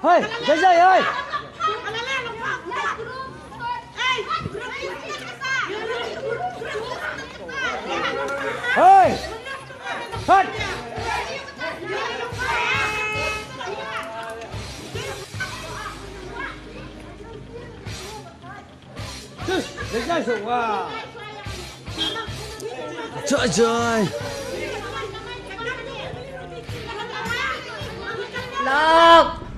Hei, Jajai ơi. Hei. Hei. Jajai sủng à. Trời trời. Lộc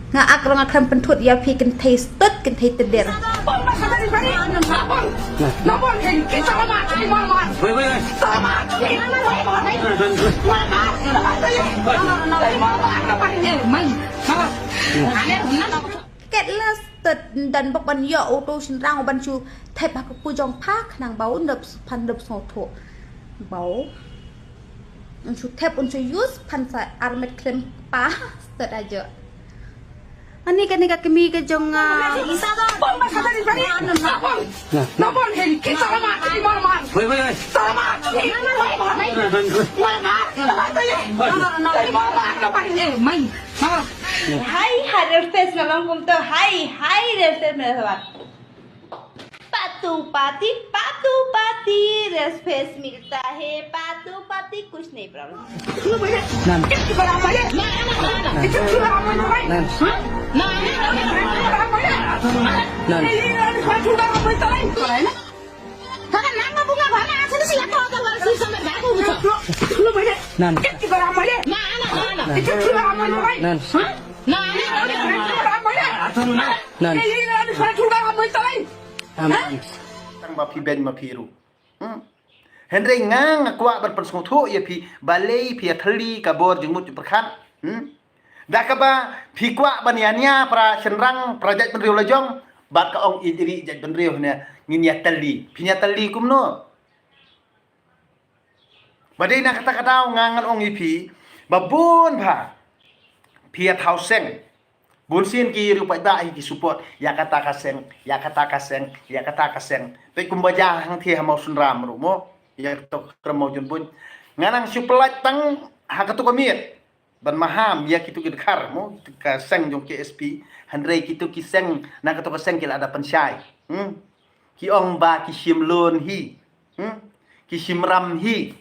nga akrong akan pentut ya pi kan taste tut kan taste teder kết là tật đần bọc bắn dọ ô tô xin rang bắn chu thẹp bạc pu jong park nang bau nập pan nập sổ thổ bau chu thẹp un chu use pan sa armet krem pa tật aja ani kan ni kami ke jong hai hai face nalang kum to hai face मेरा पातू पाती race face मिलता है पातू पाती कुछ नहीं problem tăng ba phi ben ma phi ru Henry ngang kwa ban persong thu ya phi balei phi thali ka bor jumut perkhat da ka ba phi kwa ban ya nya pra senrang project ben riu lajong bat ka ong iri jaj ben riu ne ngin ya tali phi nya tali kumno badai na kata kata ngangan ong ipi babun pha phi thau seng Bun sin ki rupa da ki support ya kata kaseng pe kumbaja hang thi hamau sunram ru mo ya to kramo jun bun nganang supply tang ha katu komiet ban maham ya kitu ki khar mo ka seng jong KSP handrei kitu ki seng na katu kaseng ki ada pensyai ki ong ba ki sim lon hi ki sim ram hi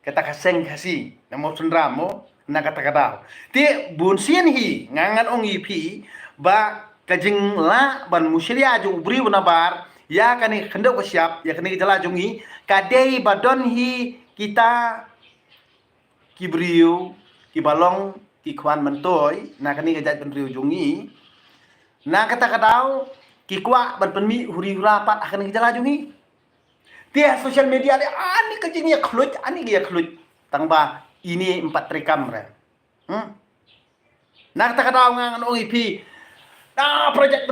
kata kaseng kasi namo sunram mo na kata-kata ti bun sien hi ngangan ong ipi ba kajing la ban muslia ju bri bar ya kani khendo ko siap ya kani jala jungi kadei badon hi kita kibriu ki balong ki kwan mentoy na kani gajat ben riu jungi na kata-kata ki kwa ban penmi huri rapat akan jala jungi ti social media le ani kajing ya khlut ani ya khlut tangba ini 4 rekam re. Nak tak tahu ngang ong ipi. Project